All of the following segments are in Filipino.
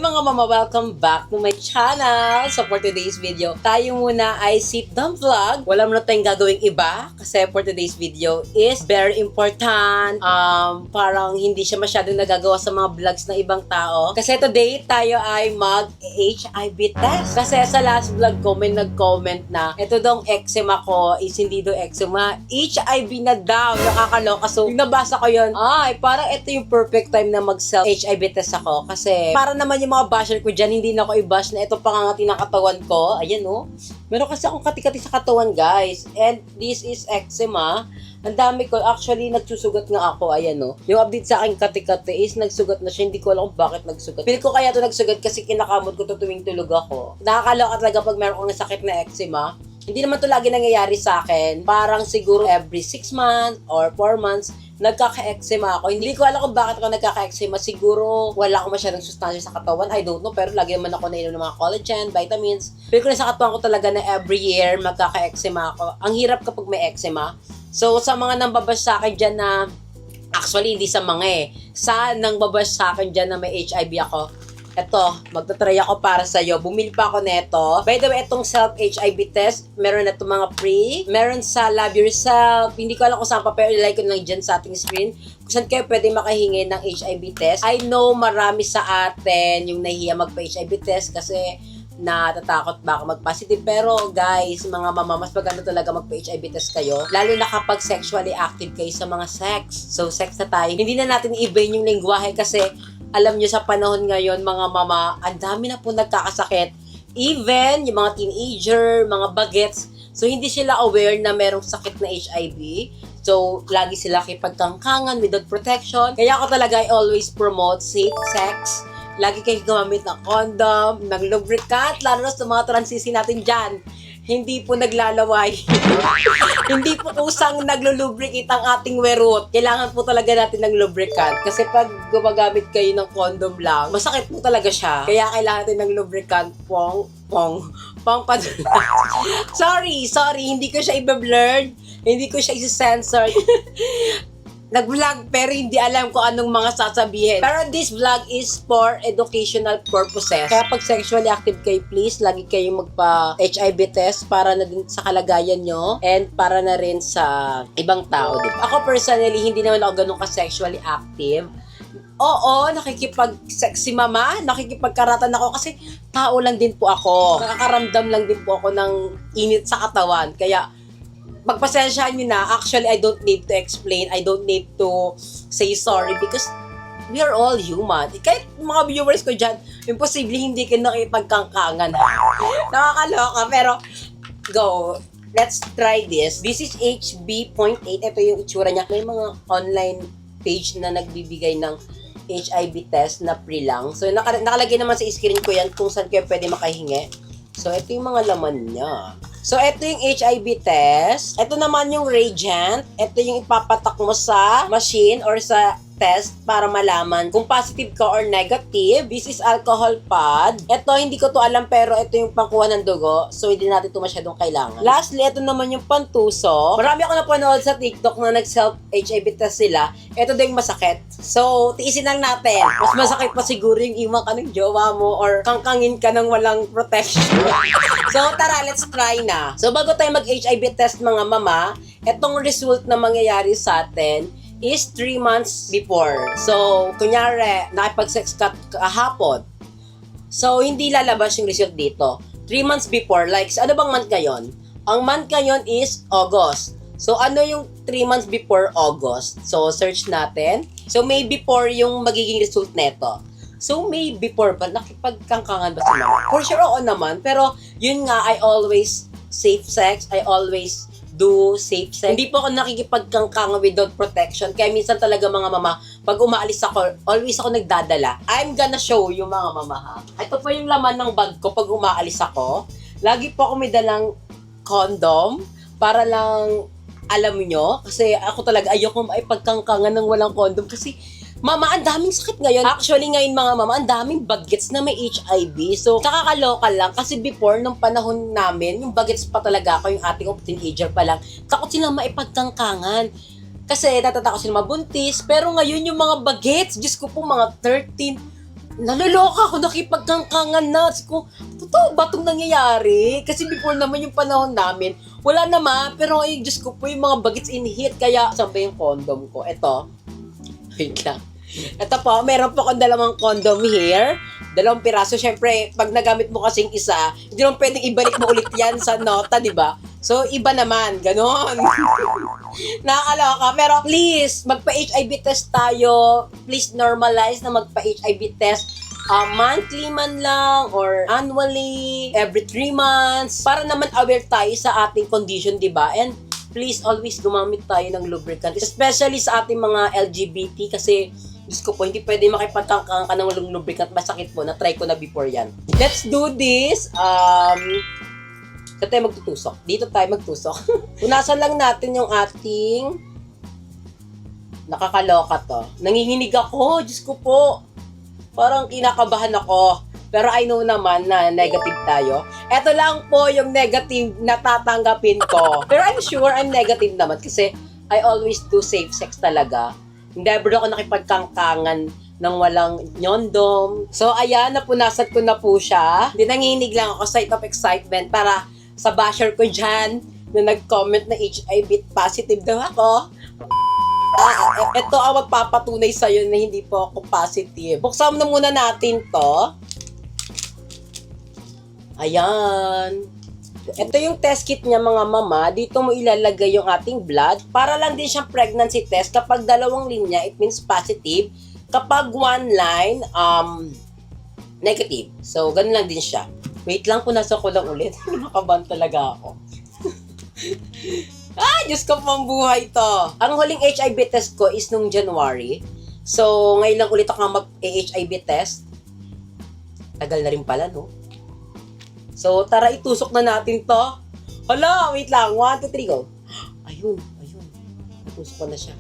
mga mama, welcome back to my channel. So for today's video, tayo muna ay sit down vlog. Wala mo na tayong gagawing iba kasi for today's video is very important. Parang hindi siya masyadong nagagawa sa mga vlogs ng ibang tao. Kasi today tayo ay mag-HIV test. Kasi sa last vlog ko may nag-comment na ito daw eczema ko is hindi daw eczema, HIV na daw. Nakakaloka. So yung nabasa ko yun, ay parang ito yung perfect time na mag-self HIV test ako. Kasi para naman yung mga basher ko dyan, hindi na ako i-bash na ito pangangati ng katawan ko. Ayan oh. Meron kasi akong kati-kati sa katawan guys. And this is eczema. Ang dami ko. Actually, nagsusugat nga ako. Ayan oh. Yung update sa akin kati-kati is nagsugat na siya. Hindi ko alam kung bakit nagsugat. Pili ko kaya ito nagsugat kasi kinakamot ko to tuwing tulog ako. Nakakaloka talaga pag meron kang sakit na eczema. Hindi naman to lagi nangyayari sa akin. Parang siguro every 6 months or 4 months, nagkaka-eczema ako. Hindi ko alam kung bakit ako nagkaka-eczema. Siguro wala akong masyadong sustansya sa katawan. I don't know. Pero lagi naman ako nainom ng mga collagen, vitamins. Pero ko na sa katawan ko talaga na every year magkaka-eczema ako. Ang hirap kapag may eczema. So sa mga nambabash sa akin dyan na, actually hindi sa mga sa nangbabash sa akin dyan na may HIV ako, eto, magtatry ako para sa'yo. Bumili pa ako neto. By the way, itong self-HIV test, meron na itong mga free. Meron sa Love Yourself. Hindi ko alam kung saan pa, pero ilike ko lang dyan sa ating screen. Kung saan kayo pwede makahingi ng HIV test. I know marami sa atin yung nahihiya magpa-HIV test kasi natatakot baka mag-positive. Pero guys, mga mama, mas maganda talaga magpa-HIV test kayo. Lalo na kapag sexually active kayo sa mga sex. So, sex na tayo. Hindi na natin i-ibahin yung lingwahe kasi alam nyo sa panahon ngayon, mga mama, ang dami na po nagkakasakit. Even yung mga teenager, mga bagets. So, hindi sila aware na merong sakit na HIV. So, lagi sila kipagkangkangan without protection. Kaya ako talaga I always promote safe sex. Lagi kayo gumamit ng condom, ng lubricant, lalo na sa mga transisi natin dyan. Hindi po naglalaway. Hindi po kusang naglulubricate ang ating werot. Kailangan po talaga natin ng lubricant. Kasi pag gumagamit kayo ng condom lang, masakit po talaga siya. Kaya kailangan natin ng lubricant. Sorry. Hindi ko siya i-blur. Hindi ko siya i-censor. Nag-vlog pero hindi alam kung anong mga sasabihin. Pero this vlog is for educational purposes. Kaya pag sexually active kayo, please, lagi kayong magpa-HIV test para na din sa kalagayan nyo and para na rin sa ibang tao, diba? Ako personally, hindi naman ako ganun ka-sexually active. Oo, nakikipag-sexy mama, nakikipagkaratan ako kasi tao lang din po ako. Nakakaramdam lang din po ako ng init sa katawan. Kaya magpasensyahan nyo na. Actually, I don't need to explain. I don't need to say sorry because we are all human. Kahit mga viewers ko dyan, imposible hindi ka nakipagkangkangan. Nakakaloka. Pero, go. Let's try this. This is HB.8. Ito yung itsura niya. May mga online page na nagbibigay ng HIV test na free lang. So, nakalagay naman sa screen ko yan kung saan kayo pwede makahingi. So, ito yung mga laman niya. So, ito yung HIV test. Ito naman yung reagent. Ito yung ipapatak mo sa machine or sa test para malaman kung positive ka or negative. This is alcohol pad. Ito, hindi ko to alam pero ito yung pangkuha ng dugo. So, hindi natin ito masyadong kailangan. Lastly, ito naman yung pantuso. Marami ako napanood sa TikTok na nag-self-HIV test sila. Ito din yung masakit. So, tiisin lang natin. Mas masakit pa siguro yung iwan ka ng jowa mo or kangkangin ka ng walang protection. So, tara, let's try na. So, bago tayo mag-HIV test mga mama, itong result na mangyayari sa atin is 3 months before. So, kunyari, nakipag-sex ka kahapon. So, hindi lalabas yung result dito. 3 months before, like, ano bang month ngayon? Ang month ngayon is August. So, ano yung 3 months before August? So, search natin. So, may before yung magiging result neto. So, may before ba? Nakipagkangkangan ba si mama? For sure, oo naman. Pero, yun nga, I always safe sex. I always do safe sex. Hindi po ako nakikipagkangkang without protection. Kaya minsan talaga mga mama, pag umaalis ako, always ako nagdadala. I'm gonna show you mga mama ha. Ito po yung laman ng bag ko pag umaalis ako. Lagi po ako may dalang condom para lang alam nyo. Kasi ako talaga ayoko maipagkangkangan ng walang condom kasi mama, ang daming sakit ngayon. Actually, ngayon mga mama, ang daming bagets na may HIV. So, nakakaloka lang. Kasi before, nung panahon namin, yung bagets pa talaga ako, yung ating teenager pa lang, takot silang maipagkangkangan. Kasi natatakot sila mabuntis. Pero ngayon, yung mga bagets, Diyos ko po, mga 13, Naluloka ako, nakipagkangkangan na. Sabi ko, totoo ba itong nangyayari? Kasi before naman yung panahon namin, wala naman. Pero ay, Diyos ko po, yung mga bagets in-hit. Kaya, sabay yung condom ko. Ito. Wait lang. Ito po, meron po akong dalawang condom here. 2 piraso. Siyempre, pag nagamit mo kasing isa, hindi naman pwedeng ibalik mo ulit yan sa nota, di ba? So, iba naman. Ganon. Nakakaloka. Pero please, magpa-HIV test tayo. Please normalize na magpa-HIV test. Monthly man lang or annually, every 3 months. Para naman aware tayo sa ating condition, di ba? And please, always gumamit tayo ng lubricant. Especially sa ating mga LGBT kasi Diyos ko po, hindi pwede makipagkangkang ka ng lubricant. Masakit po. Na-try ko na before yan. Let's do this. Saan tayo magtutusok? Dito tayo magtusok. Punasan lang natin yung ating nakakaloka to. Nanginginig ako. Diyos ko po. Parang kinakabahan ako. Pero I know naman na negative tayo. Ito lang po yung negative na tatanggapin ko. Pero I'm sure I'm negative naman kasi I always do safe sex talaga. Never ako nakipagkangkangan ng walang nyondom. So, ayan, napunasan ko na po siya. Hindi nanginig lang ako, sight of excitement para sa basher ko dyan na nag-comment na HIV positive daw ako. Ito ang magpapatunay sa'yo na hindi po ako positive. Buksan na muna natin to. Ayan. Ito yung test kit niya mga mama. Dito mo ilalagay yung ating blood. Para lang din siyang pregnancy test. Kapag 2 linya, it means positive. Kapag 1 line, negative. So, ganun lang din siya. Wait lang, punasan ko lang ulit. Nakaban talaga ako. Diyos ko pang buhay to. Ang huling HIV test ko is nung January. So, ngayon lang ulit ako mag-HIV test. Tagal na rin pala, no? So, tara, itusok na natin to. Hala, wait lang. 1, 2, 3, go. Ayun. Itusok ko na siya.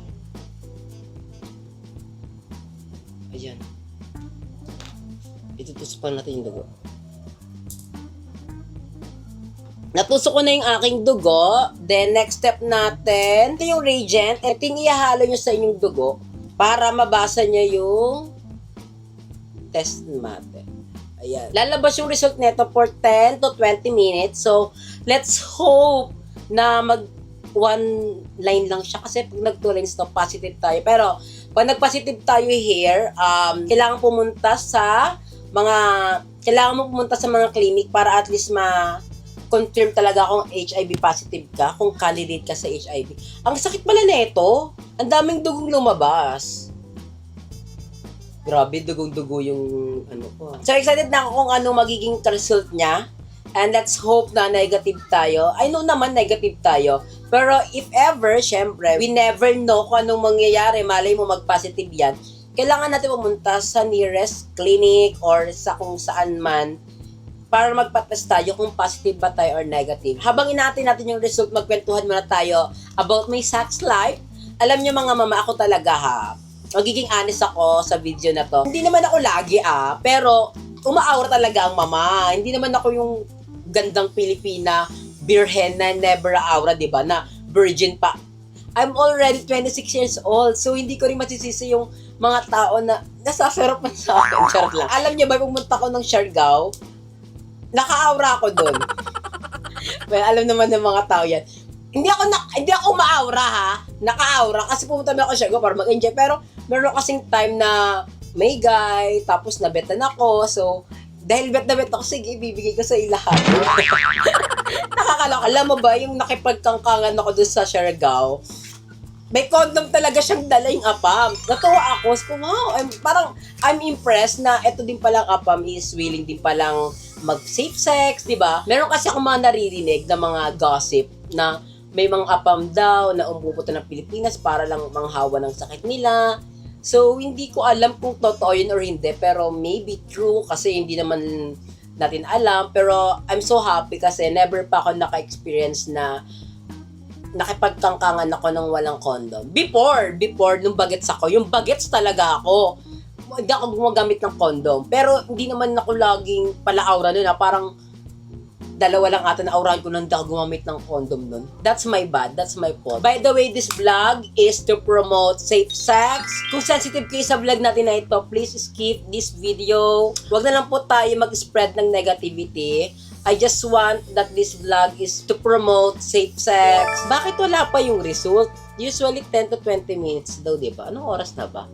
Ayan. Itutusok pa natin yung dugo. Natusok ko na yung aking dugo. Then, next step natin, ito yung reagent. Ito yung ihahalo nyo sa inyong dugo para mabasa nyo yung test natin. Ayan. Lalabas yung result nito for 10 to 20 minutes. So, let's hope na mag 1 line lang siya. Kasi pag nag 2 lines to, positive tayo. Pero, pag nag-positive tayo here, kailangan pumunta sa mga clinic para at least confirm talaga kung HIV positive ka, kung candidate ka sa HIV. Ang sakit pala nito. Ang daming dugong lumabas. Grabe, dugong-dugo yung ano ko. So, excited na ako kung ano magiging result niya. And let's hope na negative tayo. I know naman negative tayo. Pero if ever, syempre, we never know kung anong mangyayari. Malay mo mag-positive yan. Kailangan natin pumunta sa nearest clinic or sa kung saan man para magpa-test tayo kung positive ba tayo or negative. Habang inatin natin yung result, magkwentuhan muna tayo about my sex life. Alam niyo mga mama, ako talaga magiging honest ako sa video na to. Hindi naman ako lagi pero umaaura talaga ang mama. Hindi naman ako yung gandang Pilipina, virgin na never aura, di ba? Na virgin pa. I'm already 26 years old, so hindi ko rin masisisi yung mga tao na nasasarap man sa akin. Charot lang. Alam niyo ba, pumunta ko ng Siargao, naka-aura ako doon. Well, alam naman ng mga tao yan. Hindi ako ma-aura Naka-aura kasi pumunta ako siya para mag-enjoy. Pero meron kasing time na may guy, tapos nabetan ako. So, dahil bet ako, sige, ibibigay ko sa lahat. Nakakaloka. Alam mo ba, yung nakipagkangkangan ako doon sa Siargao, may condom talaga siyang dala yung apam. Natuwa ako. So, wow, I'm impressed na ito din palang apam is willing din palang mag-safe sex, di ba? Meron kasi akong mga naririnig na mga gossip na may mga apam daw na umupunta ng Pilipinas para lang manghawa ng sakit nila. So, hindi ko alam kung totoo yun or hindi, pero maybe true kasi hindi naman natin alam. Pero I'm so happy kasi never pa ako naka-experience na nakipagkangkangan ako ng walang condom. Before, nung bagets ako, yung bagets talaga ako. Hindi ako gumagamit ng condom. Pero hindi naman ako laging pala-aura nun parang Dalawa lang ata na aurahan ko nang di ako gumamit ng condom nun. That's my bad. That's my fault. By the way, this vlog is to promote safe sex. Kung sensitive kayo sa vlog natin na ito, please skip this video. Huwag na lang po tayo mag-spread ng negativity. I just want that this vlog is to promote safe sex. Bakit wala pa yung result? Usually 10 to 20 minutes daw, diba? Anong oras na ba?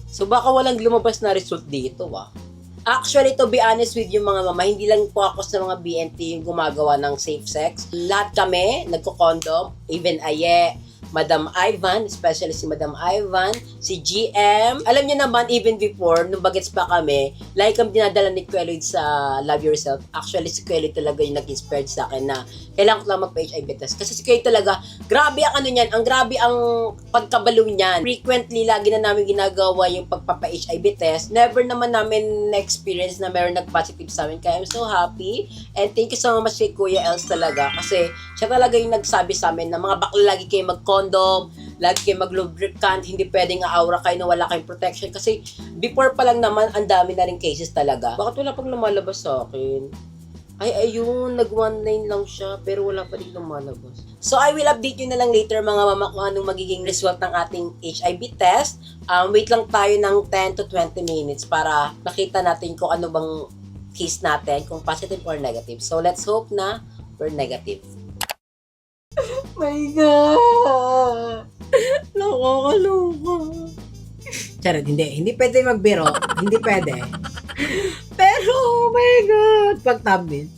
So baka walang lumabas na result dito, Actually, to be honest with you mga mama, hindi lang po ako sa mga BNT yung gumagawa ng safe sex. Lahat kami, nagko-condom, even Aye, Madam Ivan, especially si Madam Ivan, si GM. Alam niyo naman, even before, nung bagets pa kami, like ang dinadala ni Kueloid sa Love Yourself, actually si Kueloid talaga yung nag-inspired sa akin na kailangan ko lang magpa-HIV test. Kasi si Kueloid talaga, grabe ang ano niyan, ang grabe ang pagkabalo niyan. Frequently, lagi na namin ginagawa yung pagpapa-HIV test. Never naman namin na-experience na meron nag-positive sa amin. Kaya I'm so happy. And thank you so much kay Kuya Els talaga. Kasi siya talaga yung nagsabi sa amin na mga bakla lagi kayo mag-condom, lagi kayo mag-lubricant, hindi pwedeng aura kayo na wala kayong protection. Kasi before pa lang naman, ang dami na rin cases talaga. Bakit wala pang lumalabas sa akin? Ay, ayun, nag-1-9 lang siya, pero wala pa rin lumalabas. So, I will update you na lang later mga mama kung anong magiging result ng ating HIV test. Wait lang tayo ng 10 to 20 minutes para makita natin kung ano bang case natin, kung positive or negative. So, let's hope na we're negative. My God! Nakakaloka. Charot, hindi pwede magbiro. Hindi pwede. Pero, oh my God! Pag thumbnail.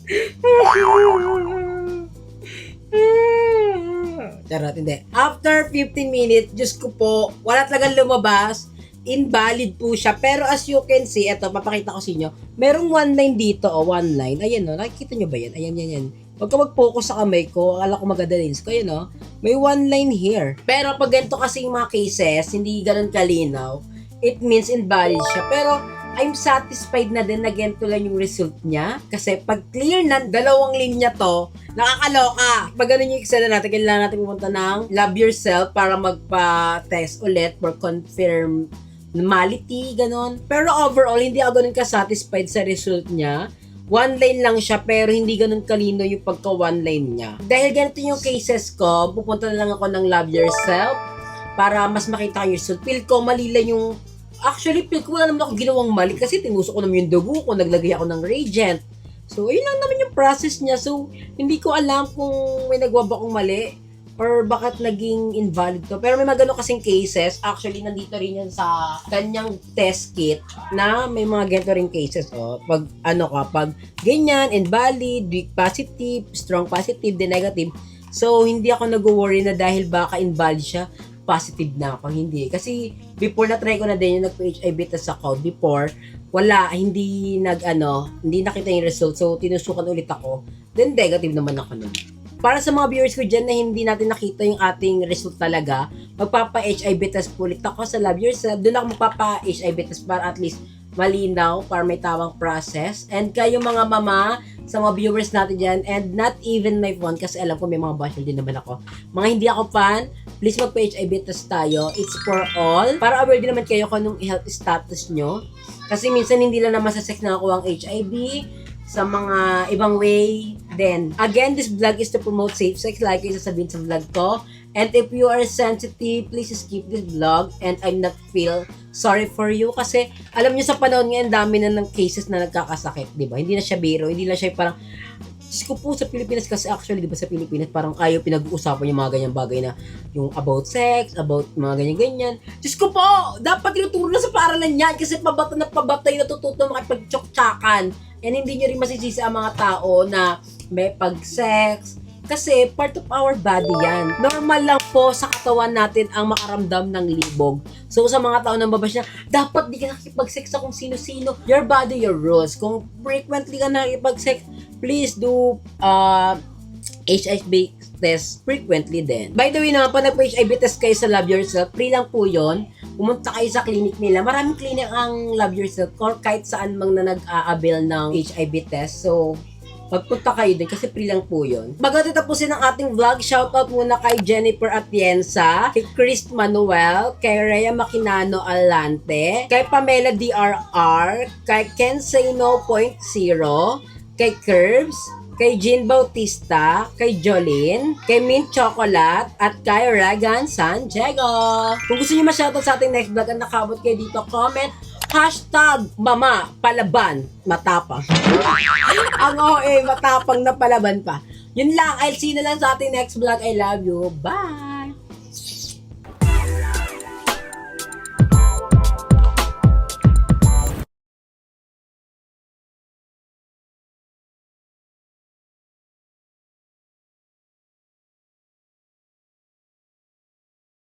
Charot, hindi. After 15 minutes, Diyos ko po, wala talagang lumabas. Invalid po siya. Pero as you can see, eto, papakita ko sa inyo. Merong one line dito, one line. Ayan, no? Nakikita nyo ba yan? Ayan, yan. Huwag ka mag-focus sa kamay ko. Akala ko maganda-lens ko. Ayan, no? May one line here. Pero pag ganito kasi yung mga cases, hindi ganun kalinaw, it means invalid siya. Pero, I'm satisfied na din na ganito lang yung result niya. Kasi pag clear na dalawang linya to, nakakaloka. Pag ganun yung eksena natin, kailangan natin pumunta ng Love Yourself para magpa-test ulit for confirm normality, ganun. Pero overall, hindi ako ganun ka-satisfied sa result niya. One line lang siya, pero hindi ganun kalino yung pagka one line niya. Dahil ganito yung cases ko, pupunta na lang ako ng Love Yourself para mas makita ko yung result. Feel ko, mali lang yung actually, feel ko wala naman ako ginawang mali kasi tinusok ko naman yung dugo ko, naglagay ako ng reagent. So, ayun lang naman yung process niya. So, hindi ko alam kung may nagwa ba akong mali or bakit naging invalid to. Pero may mga ganun kasing cases. Actually, nandito rin yan sa kanyang test kit na may mga ganito rin cases. Pag pag ganyan, invalid, weak positive, strong positive, then negative. So, hindi ako nag-worry na dahil baka invalid siya, positive na ako, hindi. Kasi before na-try ko na din yung nag-HIV test ako, before, hindi nakita yung result. So, tinusukan ulit ako. Then, negative naman ako nun. Para sa mga viewers ko dyan na hindi natin nakita yung ating result talaga, magpapa-HIV test po ulit ako sa Love Yourself. Doon ako magpapa-HIV test para at least malinaw, para may tamang process. And kayo mga mama, sa mga viewers natin dyan, and not even my phone, kasi alam ko may mga basher din naman ako. Mga hindi ako fan, please magpa-HIV test tayo. It's for all. Para aware din naman kayo kung anong health status nyo. Kasi minsan hindi lang naman sa sex nakakuha ang HIV, sa mga ibang way. Then, again, this vlog is to promote safe sex, like yung sasabihin sa vlog ko. And if you are sensitive, please skip this vlog, and I'm not feel sorry for you. Kasi, alam nyo sa panahon ngayon, dami na ng cases na nagkakasakit, di ba? Hindi na siya biro, hindi na siya parang, Diyos ko po, sa Pilipinas kasi actually, di ba sa Pilipinas, parang ayaw pinag-uusapan yung mga ganyang bagay na yung about sex, about mga ganyan-ganyan. Diyos ko po, dapat tinuturo na sa paaralan yan kasi pabata na pabata yung natututo makipag-tsak-tsakan. And hindi nyo rin masisisi ang mga tao na may pag-sex. Kasi part of our body yan. Normal lang po sa katawan natin ang makaramdam ng libog. So sa mga tao nang babash na, dapat di ka nakikipag-sex sa kung sino-sino. Your body, your rules. Kung frequently ka nakikipag-sex, please do HIV test frequently din. By the way naman, pag nag-HIV test kayo sa Love Yourself, free lang po yun. Pumunta kayo sa clinic nila. Maraming clinic ang Love Yourself or kahit saan mang na nag-a-avail ng HIV test. So, magpunta kayo din kasi free lang po yun. Bago tapusin ang ating vlog, shoutout muna kay Jennifer Atienza, kay Chris Manuel, kay Rhea Maquinano Alante, kay Pamela DRR, kay Ken Say No.0, kay Curbs, kay Jean Bautista, kay Jolene, kay Mint Chocolate, at kay Regan San Diego. Kung gusto niyo ma-shoutout sa ating next vlog at nakabot kayo dito, comment #Mama Palaban. Matapang. Ang OA, matapang na palaban pa. Yun lang. I'll see you na lang sa ating next vlog. I love you. Bye!